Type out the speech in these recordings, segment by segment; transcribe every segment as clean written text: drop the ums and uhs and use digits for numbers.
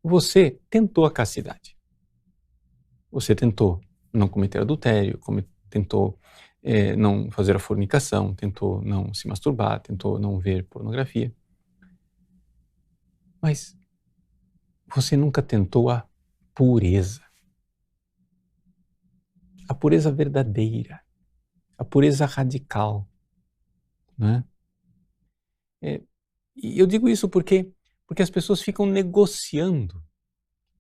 você tentou a castidade. Você tentou não cometer adultério, tentou não fazer a fornicação, tentou não se masturbar, tentou não ver pornografia. Mas você nunca tentou a pureza. A pureza verdadeira. A pureza radical. Né? E eu digo isso porque as pessoas ficam negociando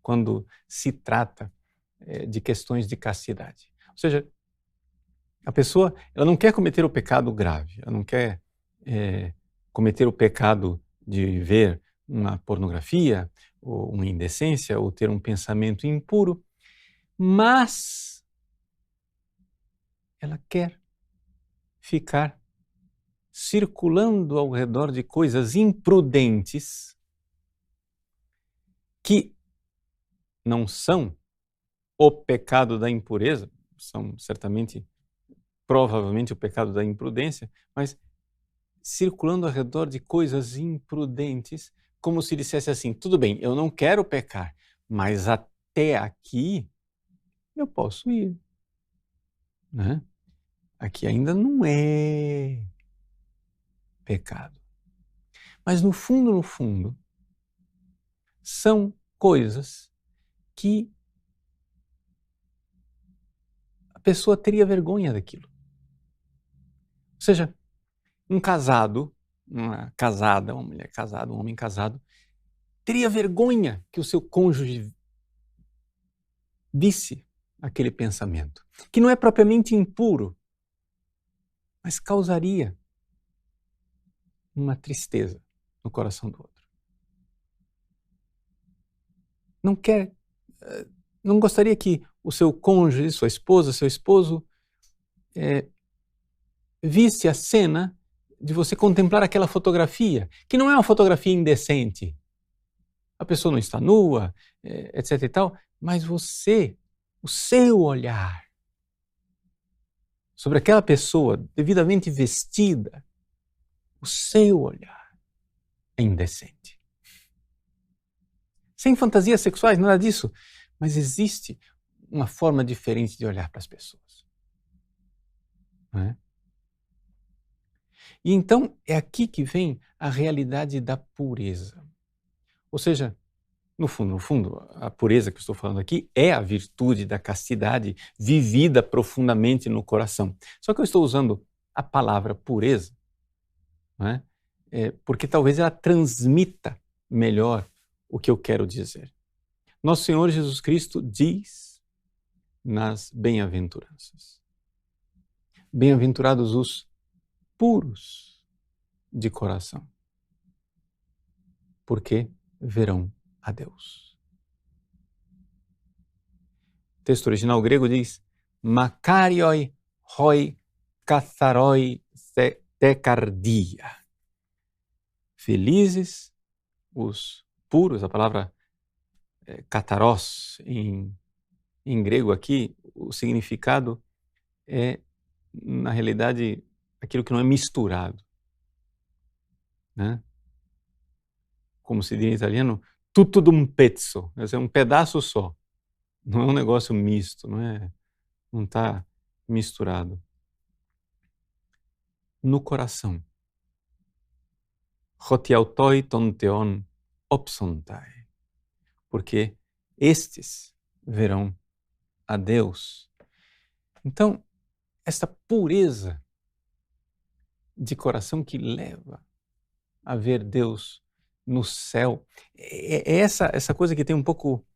quando se trata de questões de castidade. Ou seja, a pessoa ela não quer cometer o pecado grave, ela não quer cometer o pecado de ver uma pornografia, ou uma indecência, ou ter um pensamento impuro, mas ela quer ficar circulando ao redor de coisas imprudentes que não são o pecado da impureza, são certamente, provavelmente o pecado da imprudência, mas circulando ao redor de coisas imprudentes, como se dissesse assim, tudo bem, eu não quero pecar, mas até aqui eu posso ir. Né? Aqui ainda não é pecado. Mas no fundo, são coisas que a pessoa teria vergonha daquilo. Ou seja, um casado, uma casada, uma mulher casada, um homem casado, teria vergonha que o seu cônjuge visse aquele pensamento, que não é propriamente impuro, mas causaria uma tristeza no coração do outro. Não gostaria que o seu cônjuge, sua esposa, seu esposo, visse a cena de você contemplar aquela fotografia, que não é uma fotografia indecente. A pessoa não está nua, etc e tal, mas você, o seu olhar sobre aquela pessoa devidamente vestida, o seu olhar é indecente. Sem fantasias sexuais, nada disso, mas existe uma forma diferente de olhar para as pessoas. Não é? E então é aqui que vem a realidade da pureza. Ou seja, no fundo, a pureza que eu estou falando aqui é a virtude da castidade vivida profundamente no coração. Só que eu estou usando a palavra pureza, não é? Porque talvez ela transmita melhor o que eu quero dizer. Nosso Senhor Jesus Cristo diz nas bem-aventuranças: bem-aventurados os puros de coração, porque verão a Deus. O texto original grego diz: Makarioi hoi katharoi tekardia. Felizes os puros, a palavra kataros em grego aqui, o significado é, na realidade, aquilo que não é misturado. Né? Como se diz em italiano, tutto d'un pezzo, é um pedaço só. Não é um negócio misto, não está misturado. No coração. Hotiautoi tonteon opsontai. Porque estes verão a Deus. Então, essa pureza de coração que leva a ver Deus no céu, é essa coisa que tem um pouco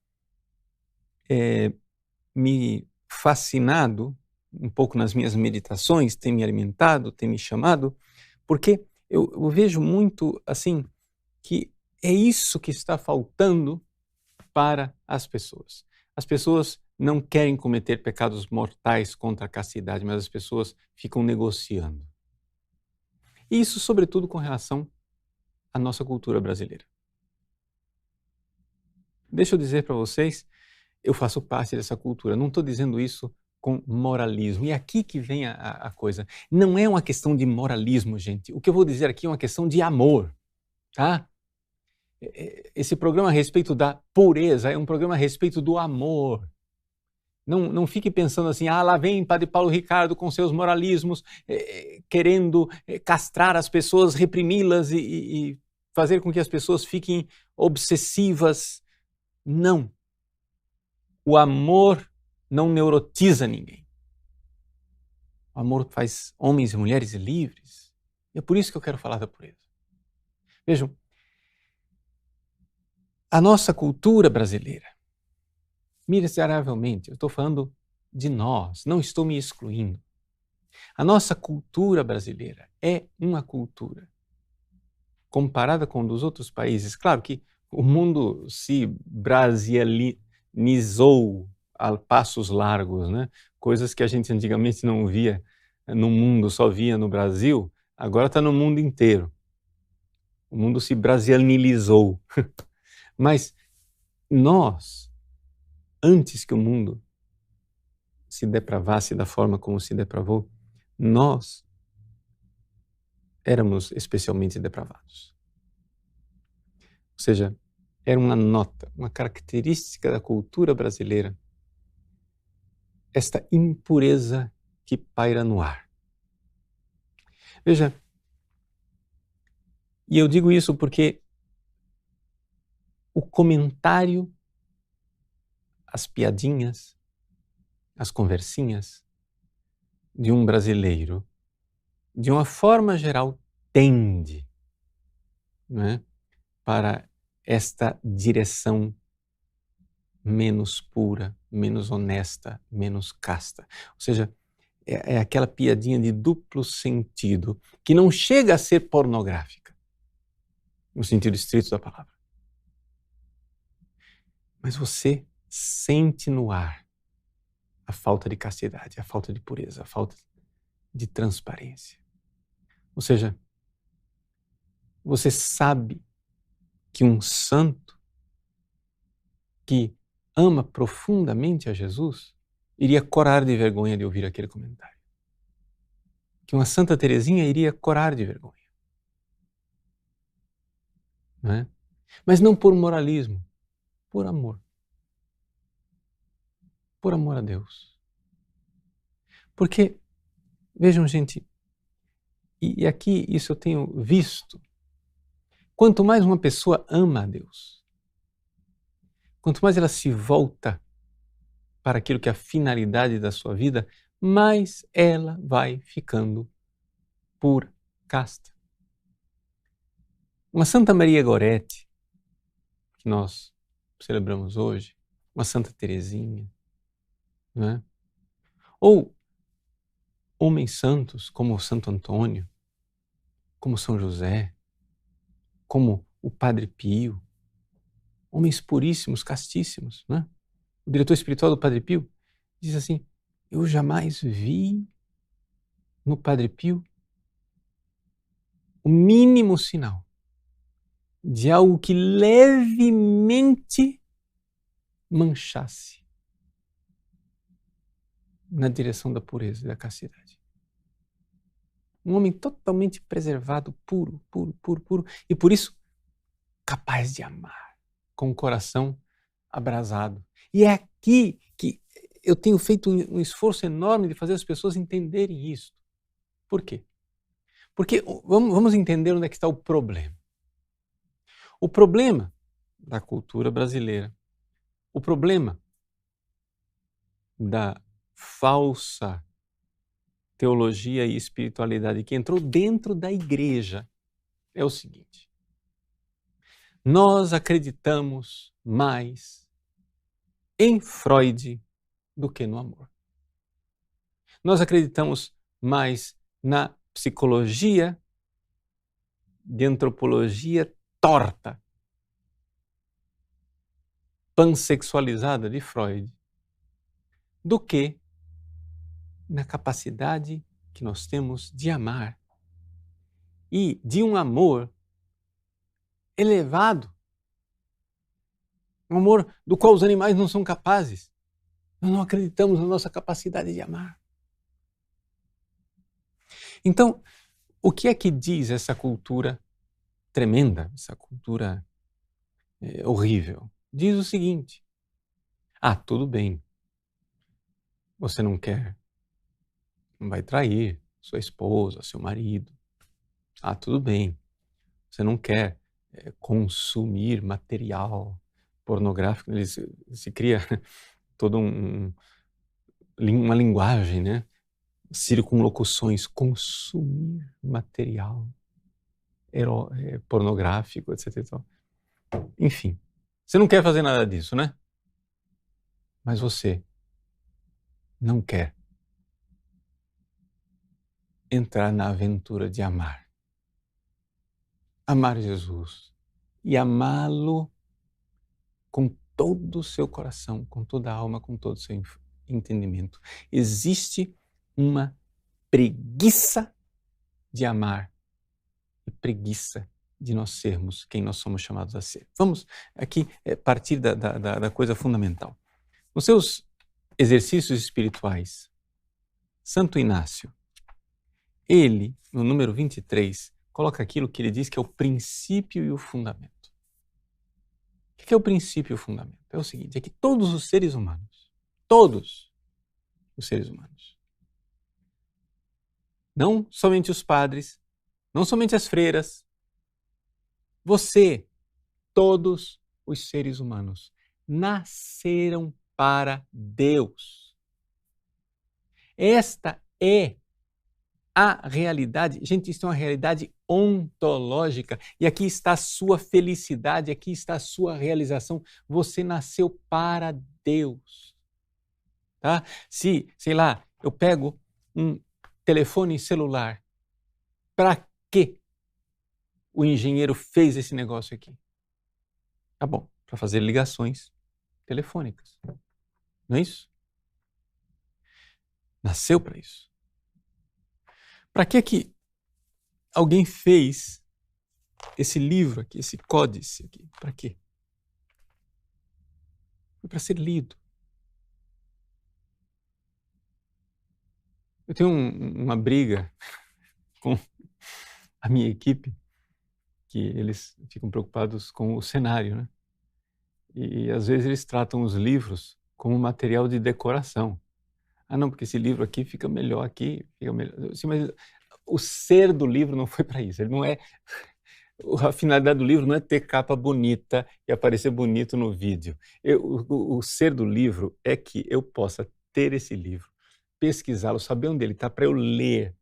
me fascinado, um pouco nas minhas meditações, tem me alimentado, tem me chamado, porque eu vejo muito assim que é isso que está faltando para as pessoas. As pessoas não querem cometer pecados mortais contra a castidade, mas as pessoas ficam negociando. E isso, sobretudo, com relação à nossa cultura brasileira. Deixa eu dizer para vocês, eu faço parte dessa cultura. Não estou dizendo isso com moralismo. E aqui que vem a coisa. Não é uma questão de moralismo, gente. O que eu vou dizer aqui é uma questão de amor, tá? esse programa a respeito da pureza é um programa a respeito do amor. Não fique pensando assim, lá vem Padre Paulo Ricardo com seus moralismos, querendo castrar as pessoas, reprimi-las e fazer com que as pessoas fiquem obsessivas. Não. O amor não neurotiza ninguém. O amor faz homens e mulheres livres. E é por isso que eu quero falar da pureza. Vejam, a nossa cultura brasileira, miseravelmente, eu estou falando de nós, não estou me excluindo. A nossa cultura brasileira é uma cultura, comparada com dos outros países, claro que o mundo se brasilinizou a passos largos, né? Coisas que a gente antigamente não via no mundo, só via no Brasil, agora está no mundo inteiro. O mundo se brasilizou. Mas nós, antes que o mundo se depravasse da forma como se depravou, nós éramos especialmente depravados. Ou seja, era uma nota, uma característica da cultura brasileira, esta impureza que paira no ar. Veja, e eu digo isso porque o comentário, as piadinhas, as conversinhas de um brasileiro, de uma forma geral, tende, né, para esta direção menos pura, menos honesta, menos casta. Ou seja, é aquela piadinha de duplo sentido, que não chega a ser pornográfica, no sentido estrito da palavra. Mas você sente no ar a falta de castidade, a falta de pureza, a falta de transparência. Ou seja, você sabe que um santo que ama profundamente a Jesus iria corar de vergonha de ouvir aquele comentário. Que uma Santa Teresinha iria corar de vergonha. Não é? Mas não por moralismo, por amor. Por amor a Deus. Porque, vejam gente, e aqui isso eu tenho visto, quanto mais uma pessoa ama a Deus, quanto mais ela se volta para aquilo que é a finalidade da sua vida, mais ela vai ficando pura, casta. Uma Santa Maria Goretti, que nós celebramos hoje, uma Santa Teresinha, né? Ou homens santos como o Santo Antônio, como São José, como o Padre Pio, homens puríssimos, castíssimos, né? O diretor espiritual do Padre Pio diz assim: eu jamais vi no Padre Pio o mínimo sinal de algo que levemente manchasse na direção da pureza e da castidade. Um homem totalmente preservado, puro, puro, puro, puro, e por isso capaz de amar, com o coração abrasado. E é aqui que eu tenho feito um esforço enorme de fazer as pessoas entenderem isso. Por quê? Porque vamos entender onde é que está o problema. O problema da cultura brasileira, o problema da falsa teologia e espiritualidade que entrou dentro da igreja é o seguinte: nós acreditamos mais em Freud do que no amor. Nós acreditamos mais na psicologia de antropologia torta, pansexualizada de Freud, do que na capacidade que nós temos de amar e de um amor elevado, um amor do qual os animais não são capazes. Nós não acreditamos na nossa capacidade de amar. Então, o que é que diz essa cultura tremenda, essa cultura horrível. Diz o seguinte: ah, tudo bem, você não quer, não vai trair sua esposa, seu marido. Ah, tudo bem, você não quer consumir material pornográfico. Se cria toda uma linguagem, né? Circunlocuções, consumir material pornográfico, etc. e tal. Enfim, você não quer fazer nada disso, né? Mas você não quer entrar na aventura de amar. Amar Jesus e amá-lo com todo o seu coração, com toda a alma, com todo o seu entendimento. Existe uma preguiça de amar e preguiça de nós sermos quem nós somos chamados a ser. Vamos aqui partir da coisa fundamental. Nos seus exercícios espirituais, Santo Inácio, ele, no número 23, coloca aquilo que ele diz que é o princípio e o fundamento. O que é o princípio e o fundamento? É o seguinte, é que todos os seres humanos, não somente os padres, não somente as freiras, você, todos os seres humanos, nasceram para Deus. Esta é a realidade. Gente, isso é uma realidade ontológica. E aqui está a sua felicidade, aqui está a sua realização. Você nasceu para Deus. Tá? Se, sei lá, eu pego um telefone celular, para que o engenheiro fez esse negócio aqui? Tá bom, para fazer ligações telefônicas. Não é isso? Nasceu para isso. Para que alguém fez esse livro aqui, esse códice aqui? Para quê? Foi para ser lido. Eu tenho uma briga com a minha equipe, que eles ficam preocupados com o cenário, né? E às vezes eles tratam os livros como material de decoração. Ah, não, porque esse livro aqui fica melhor aqui, fica melhor. Sim, mas o ser do livro não foi para isso. Ele não é. A finalidade do livro não é ter capa bonita e aparecer bonito no vídeo. O ser do livro é que eu possa ter esse livro, pesquisá-lo, saber onde ele está para eu ler.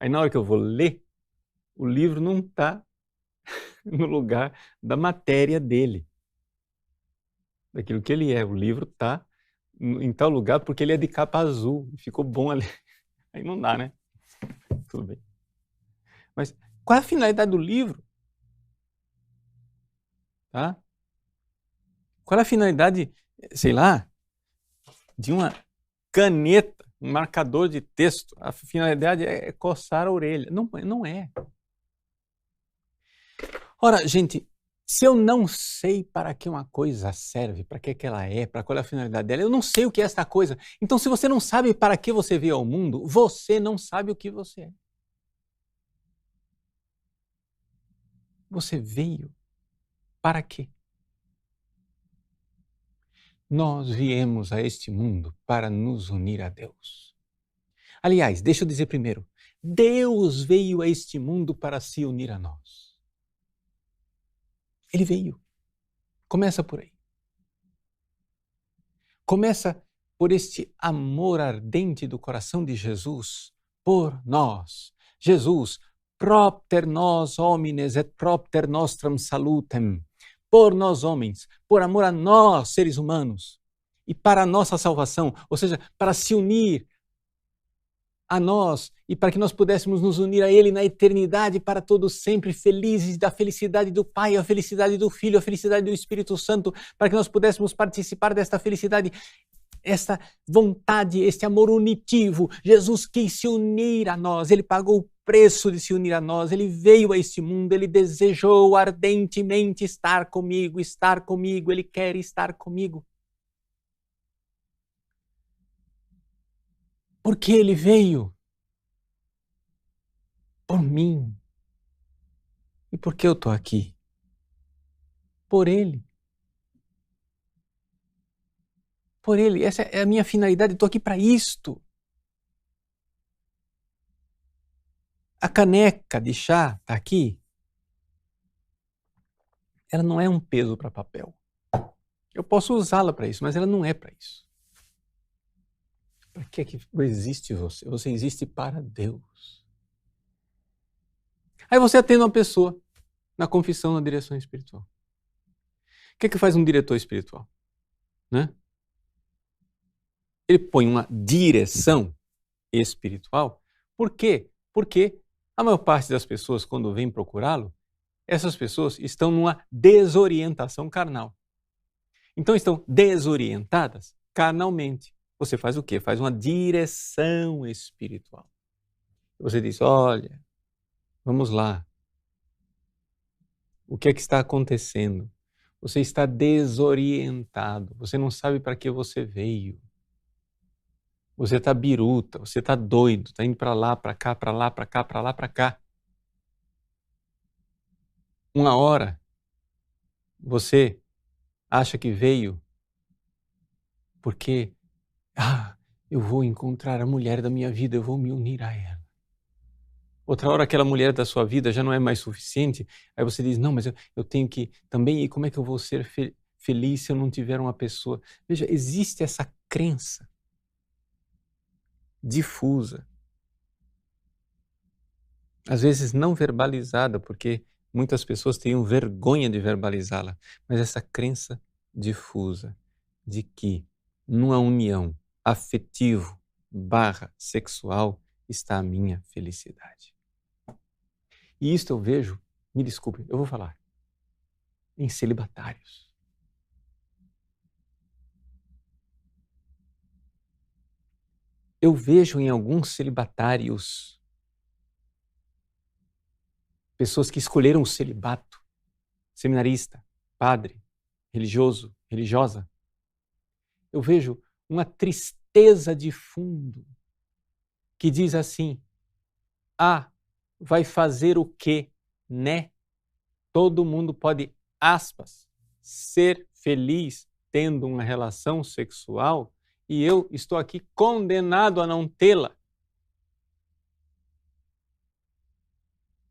Aí na hora que eu vou ler, o livro não está no lugar da matéria dele, daquilo que ele é. O livro está em tal lugar porque ele é de capa azul e ficou bom ali. Aí não dá, né? Tudo bem. Mas qual é a finalidade do livro? Tá? Qual é a finalidade, sei lá, de uma caneta, um marcador de texto? A finalidade é coçar a orelha. Não, não é. Ora, gente, se eu não sei para que uma coisa serve, para que ela é, para qual é a finalidade dela, eu não sei o que é esta coisa. Então, se você não sabe para que você veio ao mundo, você não sabe o que você é. Você veio para quê? Nós viemos a este mundo para nos unir a Deus. Aliás, deixa eu dizer primeiro, Deus veio a este mundo para se unir a nós. Ele veio. Começa por aí. Começa por este amor ardente do coração de Jesus por nós. Jesus, propter nos homines et propter nostram salutem. Por nós homens, por amor a nós, seres humanos, e para a nossa salvação, ou seja, para se unir a nós e para que nós pudéssemos nos unir a Ele na eternidade para todos sempre, felizes da felicidade do Pai, a felicidade do Filho, a felicidade do Espírito Santo, para que nós pudéssemos participar desta felicidade, esta vontade, este amor unitivo. Jesus quis se unir a nós, Ele pagou o preço de se unir a nós, Ele veio a este mundo, Ele desejou ardentemente estar comigo, Ele quer estar comigo. Porque Ele veio por mim. E por que eu estou aqui? por Ele. Por Ele, essa é a minha finalidade, estou aqui para isto. A caneca de chá está aqui, ela não é um peso para papel. Eu posso usá-la para isso, mas ela não é para isso. Para que existe você? Você existe para Deus. Aí você atende uma pessoa na confissão, na direção espiritual. O que faz um diretor espiritual? Né? Ele põe uma direção espiritual. Por quê? Porque a maior parte das pessoas, quando vem procurá-lo, essas pessoas estão numa desorientação carnal. Então estão desorientadas carnalmente. Você faz o quê? Faz uma direção espiritual. Você diz, olha, vamos lá. O que é que está acontecendo? Você está desorientado. Você não sabe para que você veio. Você está biruta, você está doido, está indo para lá, para cá, para lá, para cá, para lá, para cá. Uma hora, você acha que veio porque, eu vou encontrar a mulher da minha vida, eu vou me unir a ela. Outra hora, aquela mulher da sua vida já não é mais suficiente, aí você diz, não, mas eu tenho que também, e como é que eu vou ser feliz se eu não tiver uma pessoa? Veja, existe essa crença difusa, às vezes não verbalizada, porque muitas pessoas teriam vergonha de verbalizá-la, mas essa crença difusa de que numa união afetivo/sexual está a minha felicidade. E isto eu vejo, me desculpe, eu vou falar, em celibatários. Eu vejo em alguns celibatários pessoas que escolheram o celibato, seminarista, padre, religioso, religiosa. Eu vejo uma tristeza de fundo que diz assim, vai fazer o quê, né? Todo mundo pode, aspas, ser feliz tendo uma relação sexual e eu estou aqui condenado a não tê-la.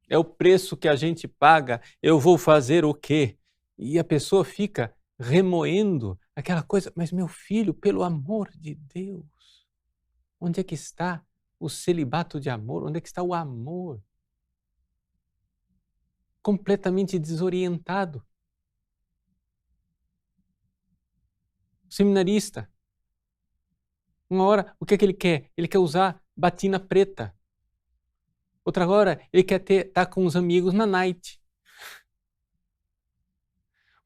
É o preço que a gente paga, eu vou fazer o quê? E a pessoa fica remoendo aquela coisa, mas meu filho, pelo amor de Deus, onde é que está o celibato de amor? Onde é que está o amor? Completamente desorientado. Seminarista, uma hora, o que é que ele quer? Ele quer usar batina preta. Outra hora, ele quer estar com os amigos na night.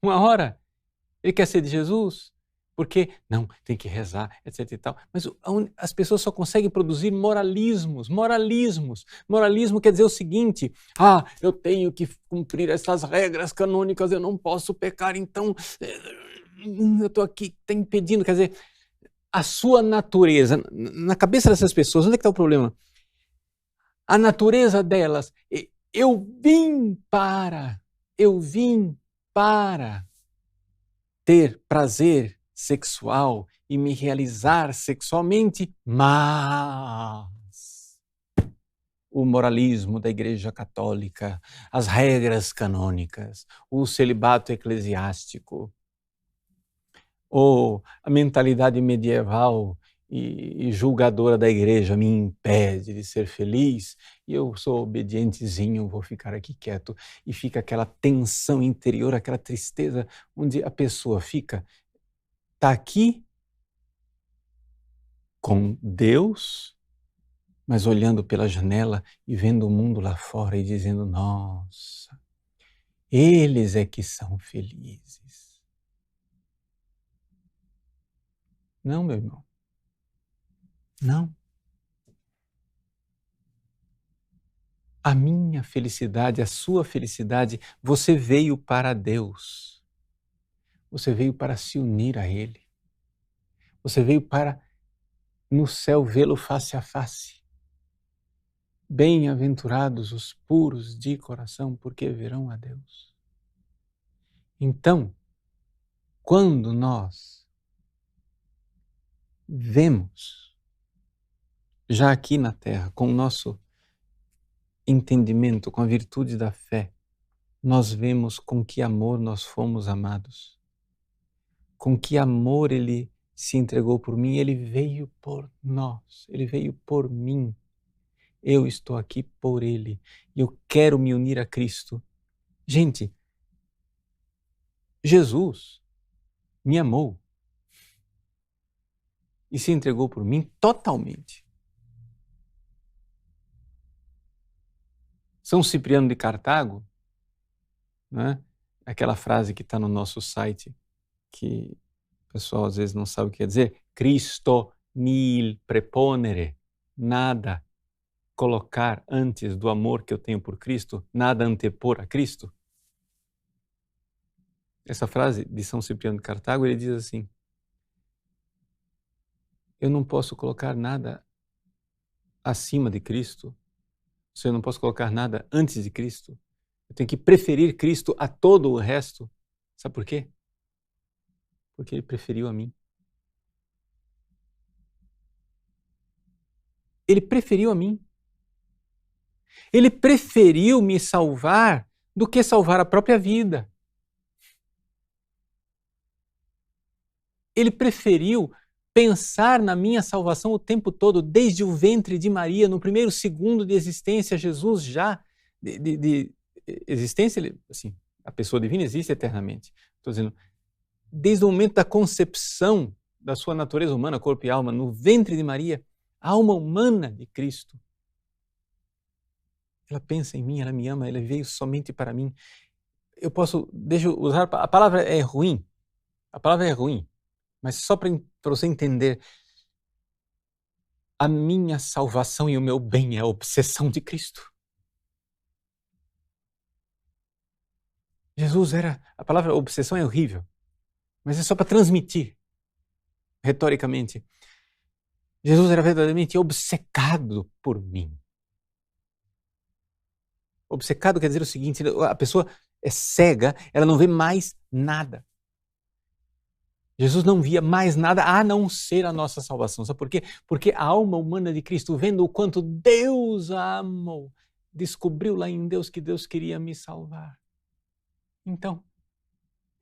Uma hora, ele quer ser de Jesus, porque, não, tem que rezar, etc e tal. Mas as pessoas só conseguem produzir moralismos. Moralismo quer dizer o seguinte, eu tenho que cumprir essas regras canônicas, eu não posso pecar, então eu estou aqui, está impedindo. Quer dizer, a sua natureza, na cabeça dessas pessoas, onde é que está o problema? A natureza delas, eu vim para ter prazer sexual e me realizar sexualmente, mas o moralismo da Igreja Católica, as regras canônicas, o celibato eclesiástico, ou a mentalidade medieval e julgadora da igreja me impede de ser feliz e eu sou obedientezinho, vou ficar aqui quieto. E fica aquela tensão interior, aquela tristeza, onde a pessoa está aqui com Deus, mas olhando pela janela e vendo o mundo lá fora e dizendo, nossa, eles é que são felizes. Não, meu irmão. Não. A minha felicidade, a sua felicidade, você veio para Deus. Você veio para se unir a Ele. Você veio para, no céu, vê-lo face a face. Bem-aventurados os puros de coração, porque verão a Deus. Então, quando nós vemos, já aqui na Terra, com o nosso entendimento, com a virtude da fé, nós vemos com que amor nós fomos amados, com que amor Ele se entregou por mim, Ele veio por nós, Ele veio por mim. Eu estou aqui por Ele e eu quero me unir a Cristo. Gente, Jesus me amou e se entregou por mim totalmente. São Cipriano de Cartago, né? Aquela frase que está no nosso site, que o pessoal às vezes não sabe o que quer dizer, Christo nil preponere, nada colocar antes do amor que eu tenho por Cristo, nada antepor a Cristo. Essa frase de São Cipriano de Cartago, ele diz assim, eu não posso colocar nada acima de Cristo, eu não posso colocar nada antes de Cristo, eu tenho que preferir Cristo a todo o resto. Sabe por quê? Porque Ele preferiu a mim. Ele preferiu a mim. Ele preferiu me salvar do que salvar a própria vida. Ele preferiu pensar na minha salvação o tempo todo, desde o ventre de Maria, no primeiro segundo de existência, Jesus já, de existência, assim, a pessoa divina existe eternamente. Estou dizendo, desde o momento da concepção da sua natureza humana, corpo e alma, no ventre de Maria, a alma humana de Cristo. Ela pensa em mim, ela me ama, ela veio somente para mim. Deixa eu usar, a palavra é ruim, mas só para você entender, a minha salvação e o meu bem é a obsessão de Cristo. Jesus era, a palavra obsessão é horrível, mas é só para transmitir, retoricamente. Jesus era verdadeiramente obcecado por mim. Obcecado quer dizer o seguinte, a pessoa é cega, ela não vê mais nada. Jesus não via mais nada a não ser a nossa salvação. Sabe por quê? Porque a alma humana de Cristo, vendo o quanto Deus a amou, descobriu lá em Deus que Deus queria me salvar. Então,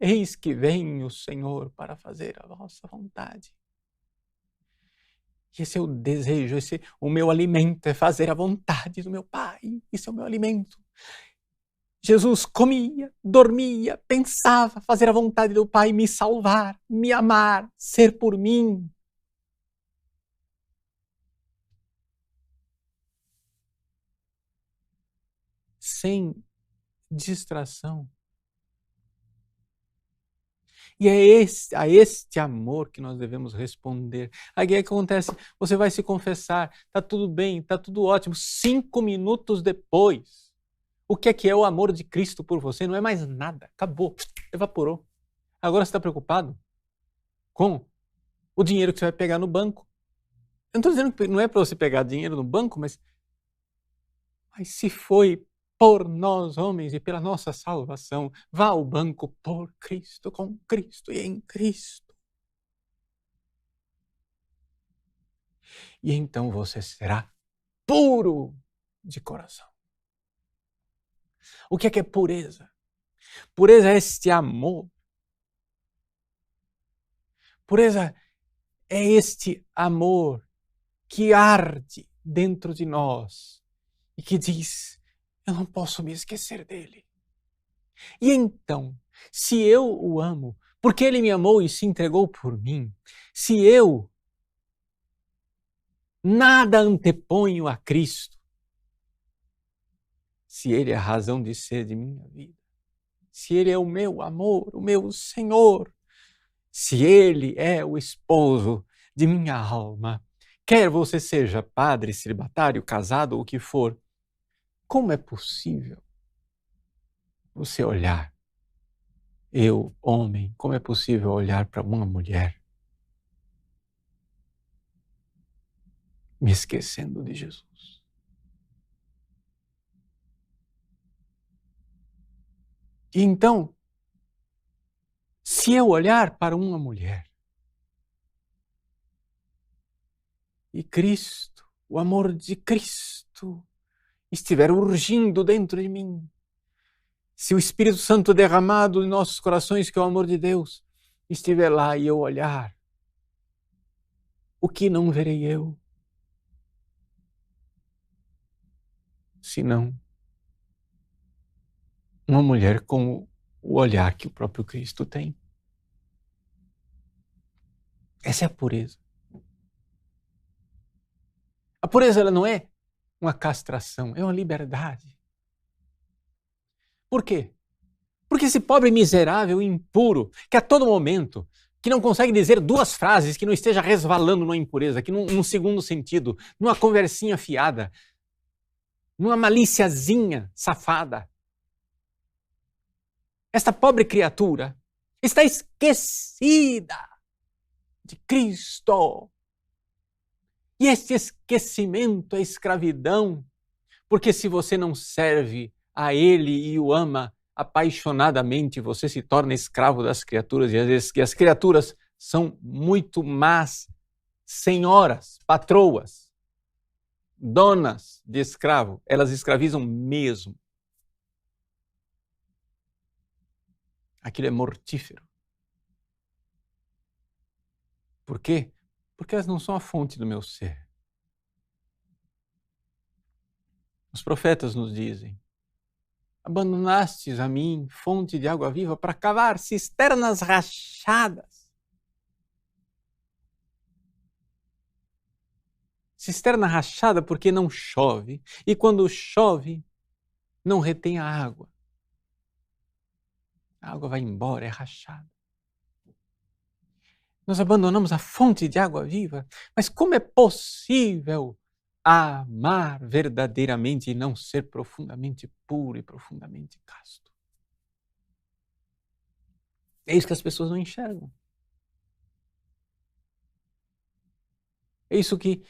eis que vem o Senhor para fazer a vossa vontade. E esse é o desejo, o meu alimento é fazer a vontade do meu Pai. Esse é o meu alimento. Jesus comia, dormia, pensava fazer a vontade do Pai, me salvar, me amar, ser por mim. Sem distração. E é a este amor que nós devemos responder. Aí o que acontece? Você vai se confessar, está tudo bem, está tudo ótimo. 5 minutos depois, o que é o amor de Cristo por você? Não é mais nada, acabou, evaporou. Agora você está preocupado com o dinheiro que você vai pegar no banco. Eu não estou dizendo que não é para você pegar dinheiro no banco, mas se foi por nós homens e pela nossa salvação, vá ao banco por Cristo, com Cristo e em Cristo. E então você será puro de coração. O que é pureza? Pureza é este amor. Pureza é este amor que arde dentro de nós e que diz, eu não posso me esquecer dele. E então, se eu o amo, porque ele me amou e se entregou por mim, se eu nada anteponho a Cristo, se ele é a razão de ser de minha vida, se ele é o meu amor, o meu Senhor, se ele é o esposo de minha alma, quer você seja padre, celibatário, casado ou o que for, como é possível você olhar, eu, homem, como é possível olhar para uma mulher me esquecendo de Jesus? E então, Se eu olhar para uma mulher e Cristo, o amor de Cristo, estiver urgindo dentro de mim, se o Espírito Santo derramado em nossos corações, que é o amor de Deus, estiver lá e eu olhar, o que não verei eu? Senão uma mulher com o olhar que o próprio Cristo tem. Essa é a pureza. A pureza ela não é uma castração, é uma liberdade. Por quê? Porque esse pobre miserável impuro, que a todo momento, que não consegue dizer duas frases, que não esteja resvalando numa impureza, que num segundo sentido, numa conversinha fiada, numa maliciazinha safada. Esta pobre criatura está esquecida de Cristo. E este esquecimento é escravidão, porque se você não serve a Ele e o ama apaixonadamente, você se torna escravo das criaturas, e as criaturas são muito más senhoras, patroas, donas de escravo. Elas escravizam mesmo. Aquilo é mortífero. Por quê? Porque elas não são a fonte do meu ser. Os profetas nos dizem: abandonastes a mim, fonte de água viva, para cavar cisternas rachadas. Cisterna rachada porque não chove, e quando chove, não retém a água. A água vai embora, é rachada. Nós abandonamos a fonte de água viva, mas como é possível amar verdadeiramente e não ser profundamente puro e profundamente casto? É isso que as pessoas não enxergam. É isso que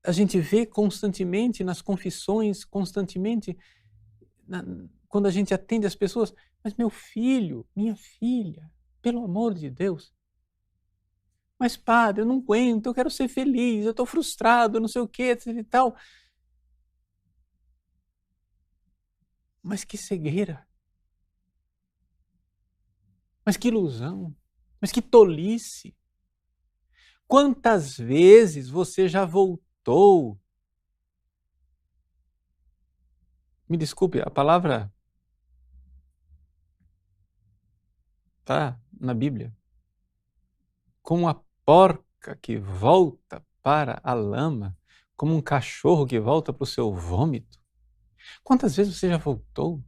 a gente vê constantemente nas confissões, constantemente quando a gente atende as pessoas. Mas meu filho, minha filha, pelo amor de Deus. Mas padre, eu não aguento, eu quero ser feliz, eu estou frustrado, não sei o que, etc e tal. Mas que cegueira. Mas que ilusão. Mas que tolice. Quantas vezes você já voltou? Me desculpe, a palavra está na Bíblia. Como a porca que volta para a lama, como um cachorro que volta para o seu vômito. Quantas vezes você já voltou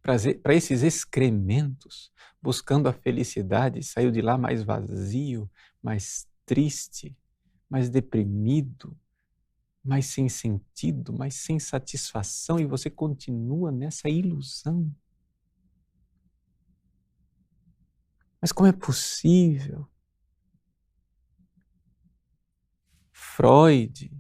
para esses excrementos, buscando a felicidade e saiu de lá mais vazio, mais triste, mais deprimido, mais sem sentido, mais sem satisfação, e você continua nessa ilusão? Mas como é possível? Freud,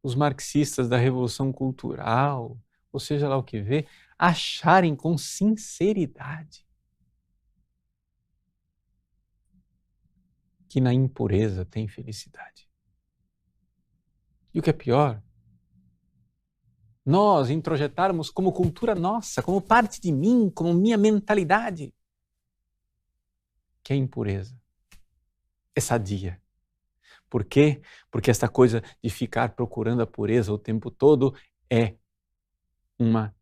os marxistas da Revolução Cultural, ou seja lá o que vê, acharem com sinceridade que na impureza tem felicidade. E o que é pior, nós introjetarmos como cultura nossa, como parte de mim, como minha mentalidade, que a impureza é sadia. Por quê? Porque esta coisa de ficar procurando a pureza o tempo todo é uma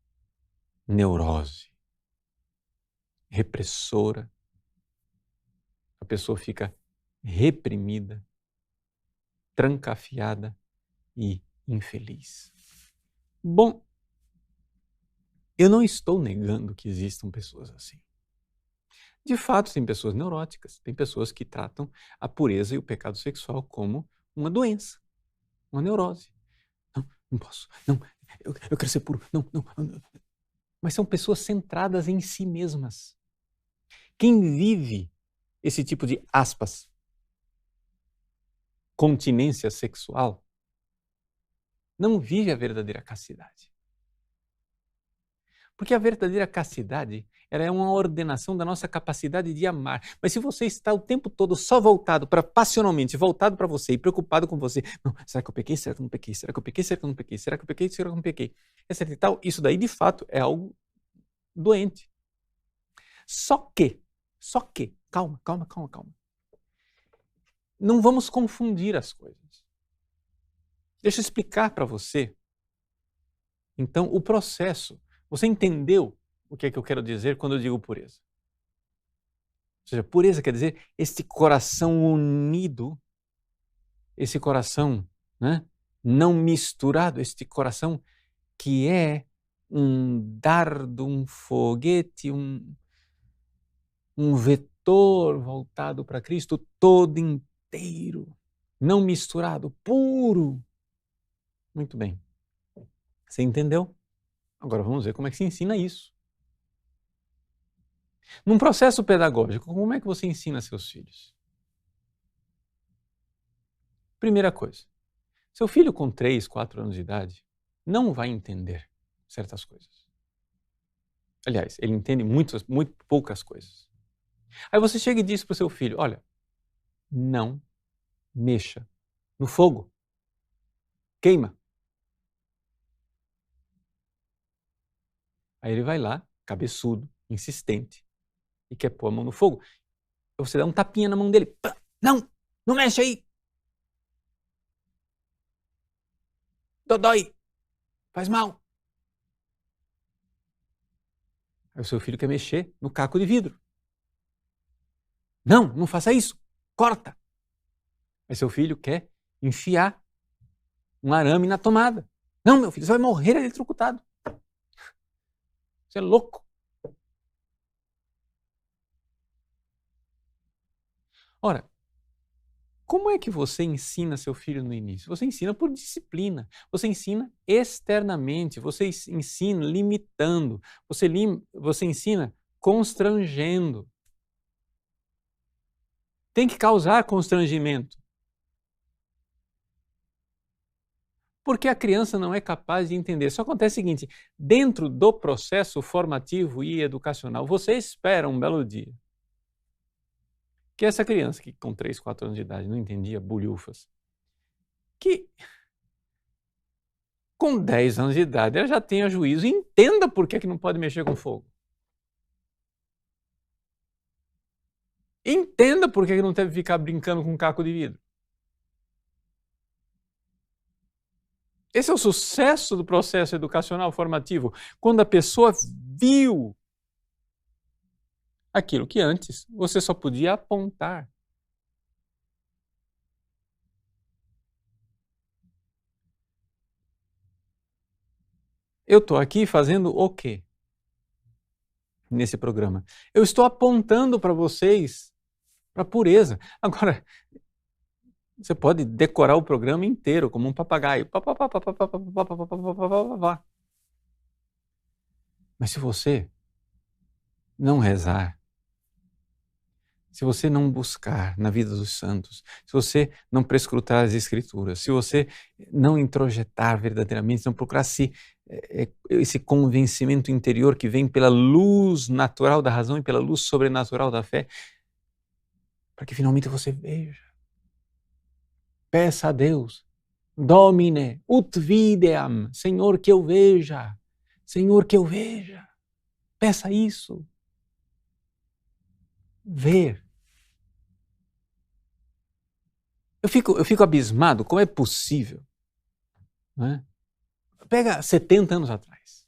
neurose repressora. A pessoa fica reprimida, trancafiada e infeliz. Bom, eu não estou negando que existam pessoas assim. De fato, tem pessoas neuróticas, tem pessoas que tratam a pureza e o pecado sexual como uma doença, uma neurose. Não, não posso, não, eu quero ser puro, não. Mas são pessoas centradas em si mesmas. Quem vive esse tipo de, aspas, continência sexual, não vive a verdadeira castidade. Porque a verdadeira castidade, ela é uma ordenação da nossa capacidade de amar. Mas se você está o tempo todo só voltado para passionalmente, voltado para você e preocupado com você, não, será que eu pequei? Será que eu não pequei? Será que eu pequei? Será que eu não pequei? Será que eu pequei? Será que eu não pequei? Etc e tal, isso daí de fato é algo doente. Só que, calma. Não vamos confundir as coisas. Deixa eu explicar para você, então, o processo. Você entendeu o que é que eu quero dizer quando eu digo pureza? Ou seja, pureza quer dizer este coração unido, esse coração, né, não misturado, este coração que é um dardo, um foguete, um vetor voltado para Cristo todo inteiro, não misturado, puro. Muito bem. Você entendeu? Agora vamos ver como é que se ensina isso. Num processo pedagógico, como é que você ensina seus filhos? Primeira coisa, seu filho com 3, 4 anos de idade não vai entender certas coisas. Aliás, ele entende muito poucas coisas. Aí você chega e diz para o seu filho, olha, não mexa no fogo, queima. Aí ele vai lá, cabeçudo, insistente, e quer pôr a mão no fogo. Você dá um tapinha na mão dele. Não, não mexe aí. Dói, faz mal. Aí o seu filho quer mexer no caco de vidro. Não, não faça isso. Corta. Aí seu filho quer enfiar um arame na tomada. Não, meu filho, você vai morrer eletrocutado. Você é louco. Ora, como é que você ensina seu filho no início? Você ensina por disciplina. Você ensina externamente. Você ensina limitando. Você ensina constrangendo. Tem que causar constrangimento. Porque a criança não é capaz de entender. Só acontece o seguinte, dentro do processo formativo e educacional, você espera um belo dia que essa criança, que com 3, 4 anos de idade não entendia bulhufas, que com 10 anos de idade ela já tenha juízo e entenda por que não pode mexer com fogo. Entenda por que não deve ficar brincando com um caco de vidro. Esse é o sucesso do processo educacional formativo, quando a pessoa viu aquilo que antes você só podia apontar. Eu estou aqui fazendo o quê nesse programa? Eu estou apontando para vocês para a pureza. Agora, você pode decorar o programa inteiro como um papagaio. Mas se você não rezar, se você não buscar na vida dos santos, se você não prescrutar as escrituras, se você não introjetar verdadeiramente, não procurar esse convencimento interior que vem pela luz natural da razão e pela luz sobrenatural da fé, para que finalmente você veja. Peça a Deus, Domine, ut videam, Senhor, que eu veja, Senhor, que eu veja. Peça isso. Ver. Eu fico abismado, como é possível, né? Pega 70 anos atrás.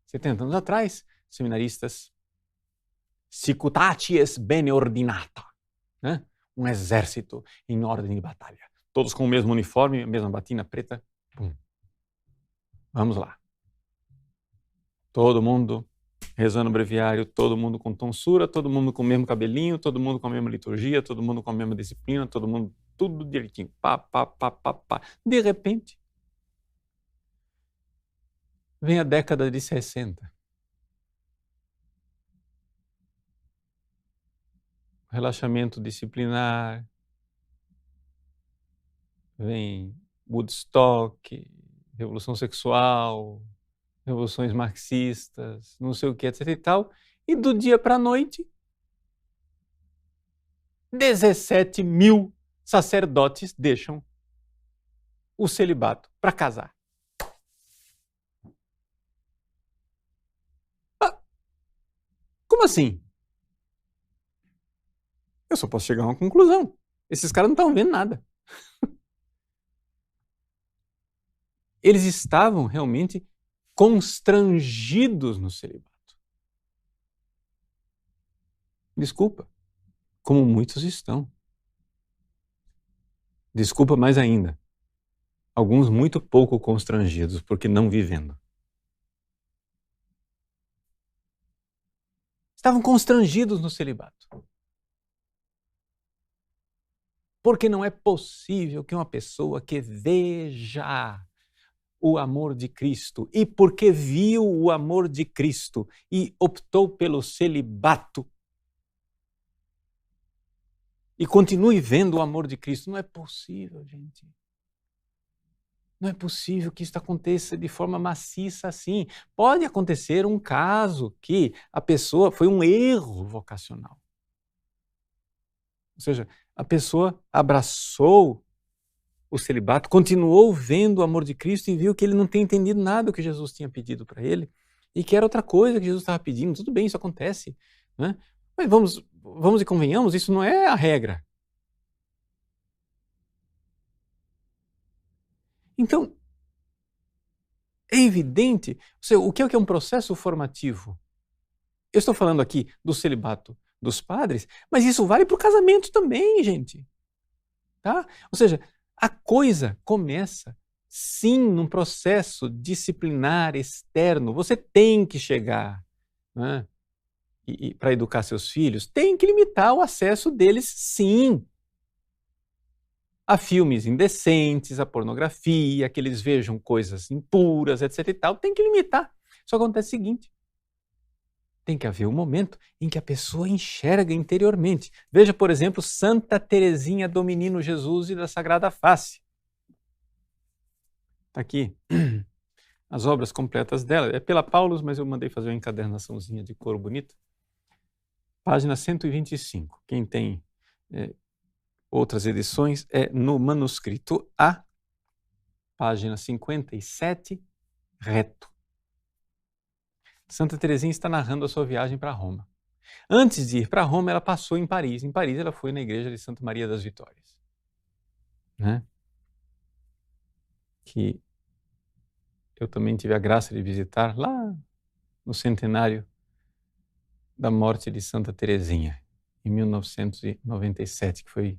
70 anos atrás, seminaristas, Sicutaties bene ordinata, né? Um exército em ordem de batalha. Todos com o mesmo uniforme, a mesma batina preta. Pum. Vamos lá. Todo mundo rezando o breviário, todo mundo com tonsura, todo mundo com o mesmo cabelinho, todo mundo com a mesma liturgia, todo mundo com a mesma disciplina, todo mundo, tudo direitinho. Pá, pá, pá, pá, pá. De repente, vem a década de 60. Relaxamento disciplinar, vem Woodstock, revolução sexual, revoluções marxistas, não sei o que, etc e tal, e do dia para a noite, 17 mil sacerdotes deixam o celibato para casar. Ah, como assim? Eu só posso chegar a uma conclusão. Esses caras não estão vendo nada. Eles estavam realmente constrangidos no celibato. Desculpa, como muitos estão. Desculpa mais ainda. Alguns muito pouco constrangidos, porque não vivendo. Estavam constrangidos no celibato. Porque não é possível que uma pessoa que veja o amor de Cristo e porque viu o amor de Cristo e optou pelo celibato e continue vendo o amor de Cristo. Não é possível, gente. Não é possível que isso aconteça de forma maciça assim. Pode acontecer um caso que a pessoa foi um erro vocacional. Ou seja, a pessoa abraçou o celibato, continuou vendo o amor de Cristo e viu que ele não tem entendido nada do que Jesus tinha pedido para ele e que era outra coisa que Jesus estava pedindo. Tudo bem, isso acontece, né? Mas vamos e convenhamos, isso não é a regra. Então, é evidente, o que é um processo formativo? Eu estou falando aqui do celibato dos padres, mas isso vale para o casamento também, gente. Tá? Ou seja, a coisa começa, sim, num processo disciplinar externo. Você tem que chegar, né? E para educar seus filhos, tem que limitar o acesso deles, sim, a filmes indecentes, a pornografia, que eles vejam coisas impuras, etc e tal. Tem que limitar. Só acontece o seguinte: tem que haver um momento em que a pessoa enxerga interiormente. Veja, por exemplo, Santa Teresinha do Menino Jesus e da Sagrada Face. Está aqui as obras completas dela. É pela Paulus, mas eu mandei fazer uma encadernaçãozinha de cor bonita. Página 125. Quem tem outras edições é no manuscrito A, página 57, reto. Santa Teresinha está narrando a sua viagem para Roma. Antes de ir para Roma, ela passou em Paris. Em Paris, ela foi na igreja de Santa Maria das Vitórias, né? Que eu também tive a graça de visitar lá no centenário da morte de Santa Teresinha, em 1997, que foi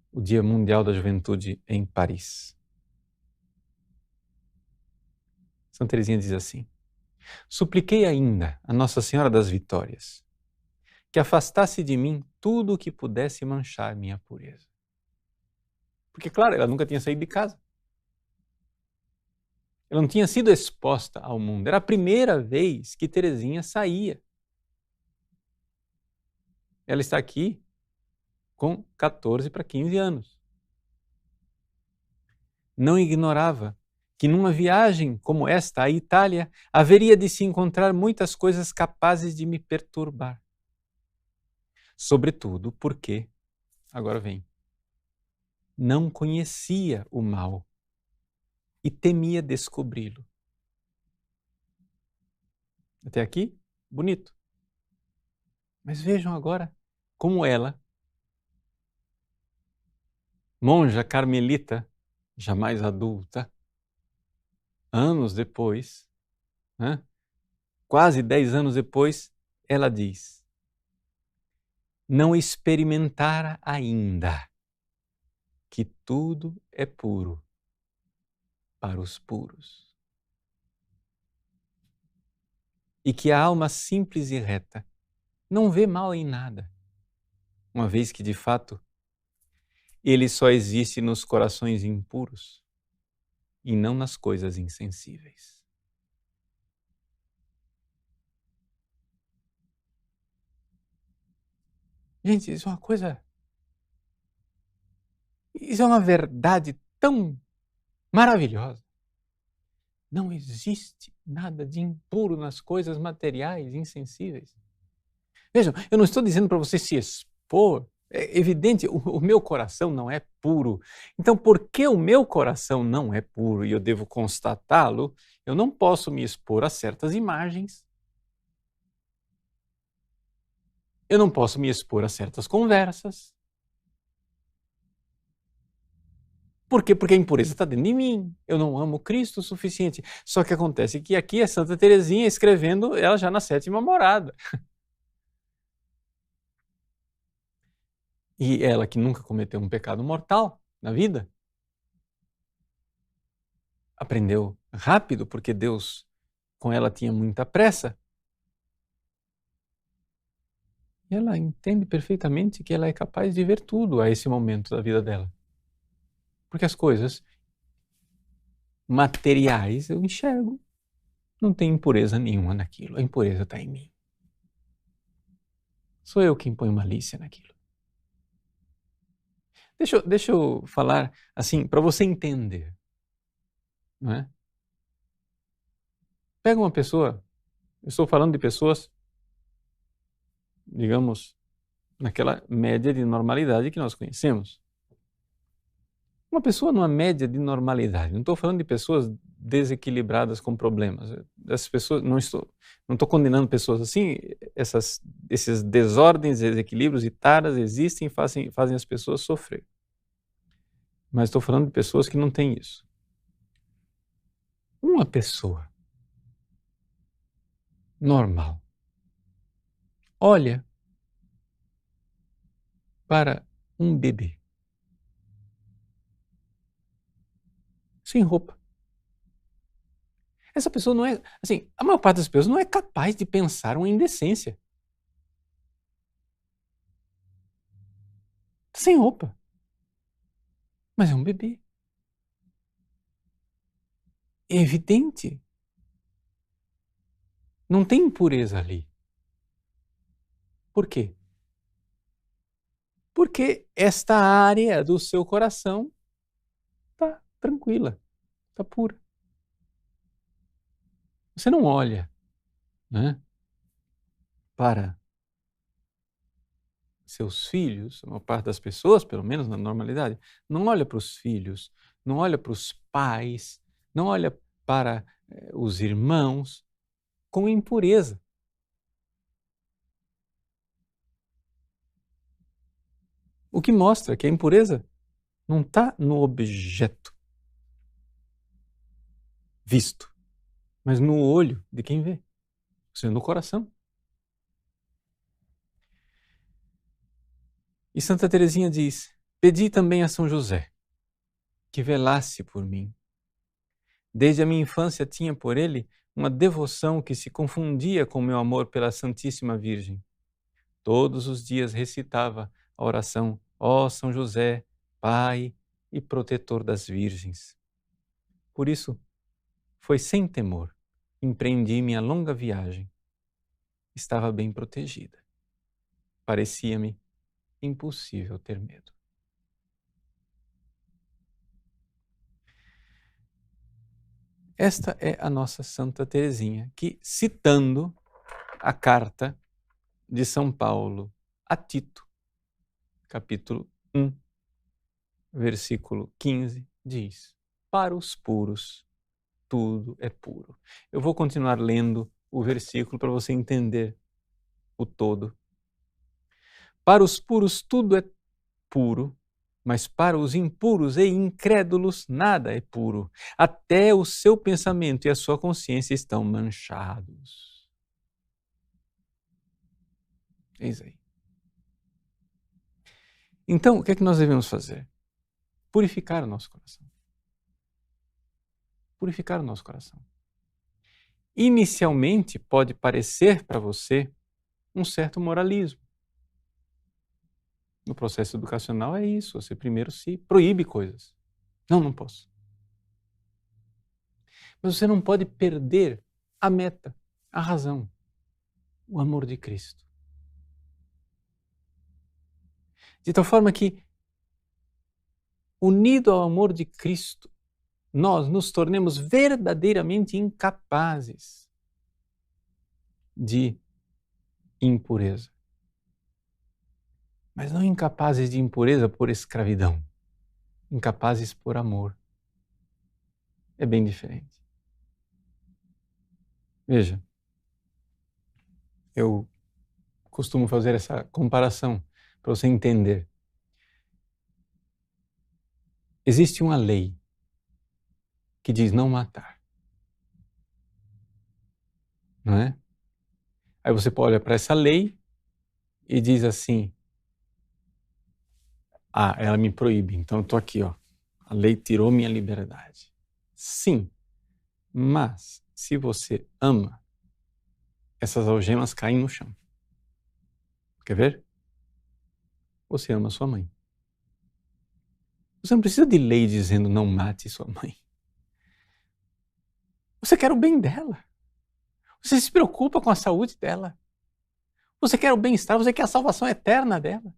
o Dia Mundial da Juventude em Paris. Santa Teresinha diz assim: supliquei ainda a Nossa Senhora das Vitórias que afastasse de mim tudo o que pudesse manchar minha pureza. Porque, claro, ela nunca tinha saído de casa. Ela não tinha sido exposta ao mundo. Era a primeira vez que Teresinha saía. Ela está aqui com 14 para 15 anos. Não ignorava que numa viagem como esta à Itália haveria de se encontrar muitas coisas capazes de me perturbar. Sobretudo porque, agora vem, não conhecia o mal e temia descobri-lo. Até aqui, bonito. Mas vejam agora como ela, monja carmelita, jamais adulta, anos depois, né, quase 10 anos depois, ela diz: não experimentara ainda que tudo é puro para os puros. E que a alma simples e reta não vê mal em nada, uma vez que, de fato, ele só existe nos corações impuros e não nas coisas insensíveis. Gente, isso é uma coisa... Isso é uma verdade tão maravilhosa. Não existe nada de impuro nas coisas materiais, insensíveis. Vejam, eu não estou dizendo para você se expor. É evidente, o meu coração não é puro. Então, porque o meu coração não é puro e eu devo constatá-lo, eu não posso me expor a certas imagens. Eu não posso me expor a certas conversas. Por quê? Porque a impureza está dentro de mim. Eu não amo Cristo o suficiente. Só que acontece que aqui é Santa Teresinha escrevendo ela já na 7ª morada. E ela que nunca cometeu um pecado mortal na vida, aprendeu rápido porque Deus com ela tinha muita pressa. E ela entende perfeitamente que ela é capaz de ver tudo a esse momento da vida dela. Porque as coisas materiais eu enxergo. Não tem impureza nenhuma naquilo. A impureza está em mim. Sou eu quem põe malícia naquilo. Deixa eu falar assim, para você entender. Não é? Pega uma pessoa, eu estou falando de pessoas, digamos, naquela média de normalidade que nós conhecemos. Uma pessoa numa média de normalidade, não estou falando de pessoas desequilibradas com problemas. Essas pessoas, não estou condenando pessoas assim, esses desordens, desequilíbrios e taras existem e fazem as pessoas sofrer. Mas estou falando de pessoas que não têm isso. Uma pessoa normal olha para um bebê sem roupa. Essa pessoa não é, assim, a maior parte das pessoas não é capaz de pensar uma indecência. Tá sem roupa. Mas é um bebê. É evidente. Não tem impureza ali. Por quê? Porque esta área do seu coração está tranquila, está pura. Você não olha, né, para seus filhos, a maior parte das pessoas, pelo menos na normalidade, não olha para os filhos, não olha para os pais, não olha para os irmãos com impureza. O que mostra que a impureza não está no objeto visto, mas no olho de quem vê, ou seja, no coração. E Santa Teresinha diz: pedi também a São José que velasse por mim. Desde a minha infância tinha por ele uma devoção que se confundia com meu amor pela Santíssima Virgem. Todos os dias recitava a oração: ó São José, Pai e protetor das virgens. Por isso, foi sem temor que empreendi minha longa viagem. Estava bem protegida. Parecia-me impossível ter medo. Esta é a nossa Santa Teresinha, que, citando a carta de São Paulo a Tito, capítulo 1, versículo 15, diz: para os puros, tudo é puro. Eu vou continuar lendo o versículo para você entender o todo. Para os puros, tudo é puro, mas para os impuros e incrédulos nada é puro. Até o seu pensamento e a sua consciência estão manchados. Eis aí. Então, o que é que nós devemos fazer? Purificar o nosso coração. Purificar o nosso coração. Inicialmente, pode parecer para você um certo moralismo. No processo educacional é isso, você primeiro se proíbe coisas. Não posso. Mas você não pode perder a meta, a razão, o amor de Cristo. De tal forma que, unido ao amor de Cristo, nós nos tornemos verdadeiramente incapazes de impureza. Mas não incapazes de impureza por escravidão, incapazes por amor. É bem diferente. Veja, eu costumo fazer essa comparação para você entender. Existe uma lei que diz não matar, não é? Aí você olha para essa lei e diz assim: ah, ela me proíbe, então eu estou aqui, ó. A lei tirou minha liberdade. Sim, mas se você ama, essas algemas caem no chão. Quer ver? Você ama sua mãe. Você não precisa de lei dizendo não mate sua mãe. Você quer o bem dela. Você se preocupa com a saúde dela. Você quer o bem-estar, você quer a salvação eterna dela.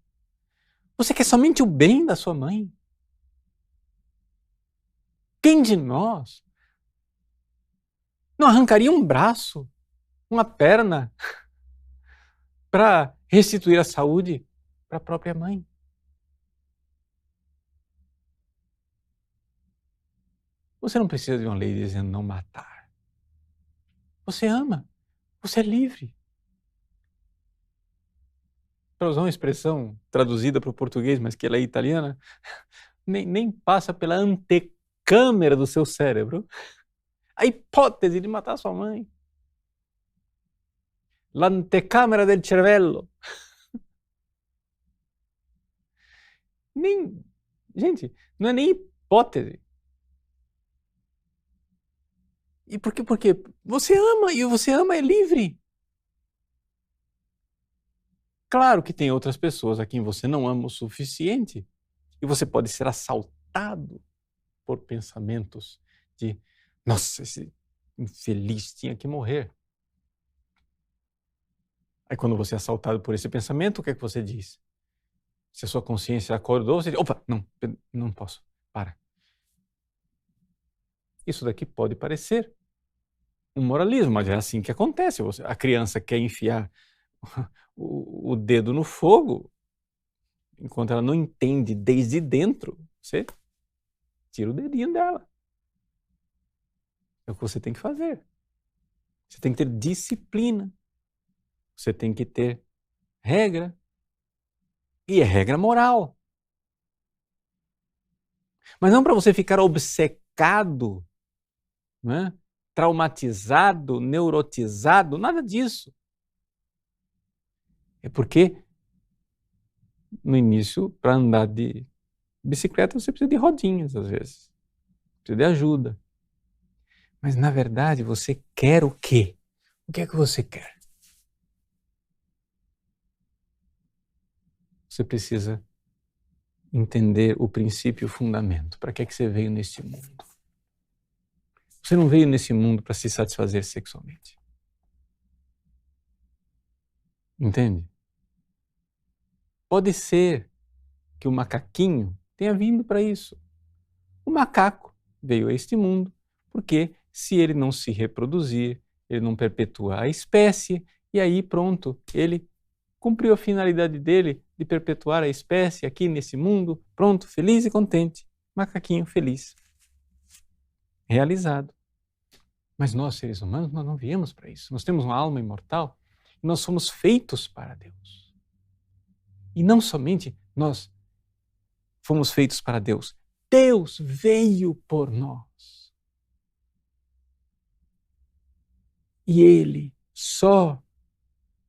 Você quer somente o bem da sua mãe. Quem de nós não arrancaria um braço, uma perna, para restituir a saúde para a própria mãe? Você não precisa de uma lei dizendo não matar. Você ama. Você é livre. Para usar uma expressão traduzida para o português, mas que ela é italiana, nem passa pela antecâmara do seu cérebro a hipótese de matar sua mãe. L'antecamera del cervello. Gente, não é nem hipótese. E por quê? Porque você ama e você ama é livre. Claro que tem outras pessoas a quem você não ama o suficiente e você pode ser assaltado por pensamentos de nossa, esse infeliz tinha que morrer. Aí quando você é assaltado por esse pensamento, o que é que você diz? Se a sua consciência acordou, você diz, opa, não posso, para. Isso daqui pode parecer um moralismo, mas é assim que acontece. A criança quer enfiar o dedo no fogo, enquanto ela não entende desde dentro, você tira o dedinho dela. É o que você tem que fazer. Você tem que ter disciplina. Você tem que ter regra. E é regra moral. Mas não para você ficar obcecado, né? Traumatizado, neurotizado, nada disso. É porque, no início, para andar de bicicleta, você precisa de rodinhas, às vezes. Precisa de ajuda. Mas, na verdade, você quer o quê? O que é que você quer? Você precisa entender o princípio e o fundamento. Para que é que você veio neste mundo? Você não veio nesse mundo para se satisfazer sexualmente. Entende? Pode ser que o macaquinho tenha vindo para isso. O macaco veio a este mundo porque, se ele não se reproduzir, ele não perpetua a espécie, e aí pronto, ele cumpriu a finalidade dele de perpetuar a espécie aqui nesse mundo, pronto, feliz e contente. Macaquinho feliz. Realizado. Mas nós, seres humanos, nós não viemos para isso. Nós temos uma alma imortal e nós somos feitos para Deus. E não somente nós fomos feitos para Deus, Deus veio por nós. E Ele, só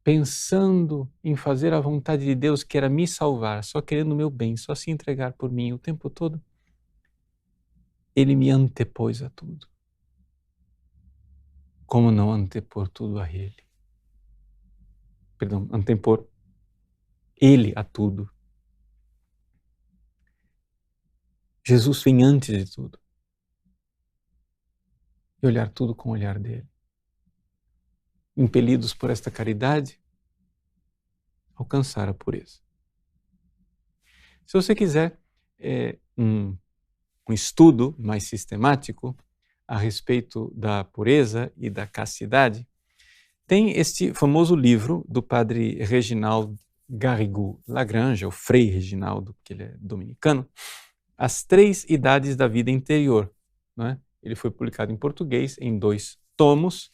pensando em fazer a vontade de Deus, que era me salvar, só querendo o meu bem, só se entregar por mim o tempo todo, Ele me antepôs a tudo. Como não antepor tudo a Ele? Perdão, antepor Ele a tudo. Jesus vem antes de tudo. E olhar tudo com o olhar dele. Impelidos por esta caridade, alcançar a pureza. Se você quiser um um estudo mais sistemático a respeito da pureza e da castidade, tem este famoso livro do padre Reginald Garrigou Lagrange, ou Frei Reginaldo, porque ele é dominicano, As 3 Idades da Vida Interior. Não é? Ele foi publicado em português em 2 tomos.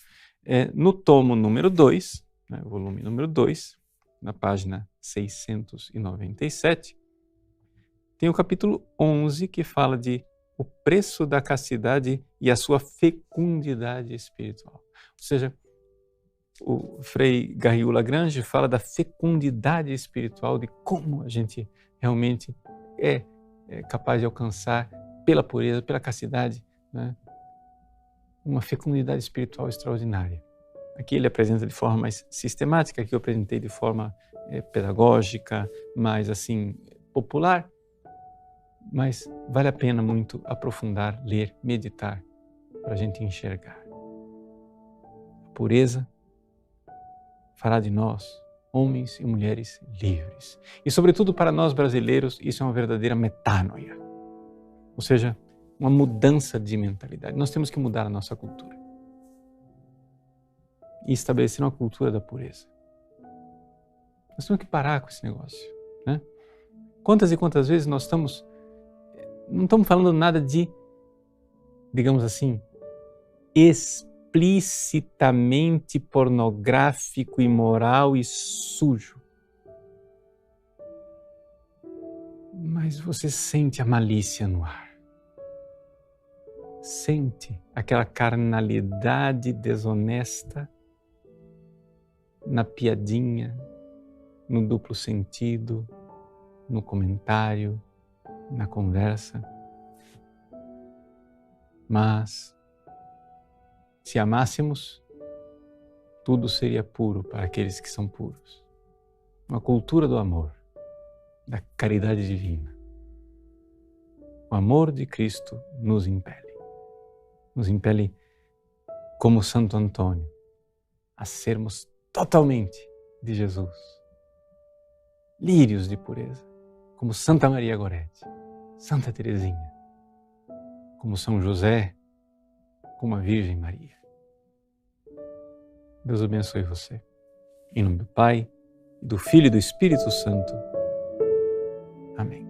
No tomo número 2, né, volume número 2, na página 697, tem o capítulo 11 que fala de o preço da castidade e a sua fecundidade espiritual. Ou seja, o Frei Garrigou Lagrange fala da fecundidade espiritual, de como a gente realmente é capaz de alcançar pela pureza, pela castidade, né, uma fecundidade espiritual extraordinária. Aqui ele apresenta de forma mais sistemática, aqui eu apresentei de forma pedagógica, mais assim, popular, mas vale a pena muito aprofundar, ler, meditar, para a gente enxergar. A pureza fará de nós homens e mulheres livres. E sobretudo para nós brasileiros, isso é uma verdadeira metanoia. Ou seja, uma mudança de mentalidade. Nós temos que mudar a nossa cultura. E estabelecer uma cultura da pureza. Nós temos que parar com esse negócio, né? Quantas e quantas vezes nós não estamos falando nada de, digamos assim, explicitamente pornográfico, imoral e sujo. Mas você sente a malícia no ar. Sente aquela carnalidade desonesta na piadinha, no duplo sentido, no comentário, na conversa. Mas, se amássemos, tudo seria puro para aqueles que são puros. Uma cultura do amor, da caridade divina. O amor de Cristo nos impele. Nos impele, como Santo Antônio, a sermos totalmente de Jesus. Lírios de pureza, como Santa Maria Goretti, Santa Teresinha, como São José, como a Virgem Maria. Deus abençoe você. Em nome do Pai, do Filho e do Espírito Santo. Amém.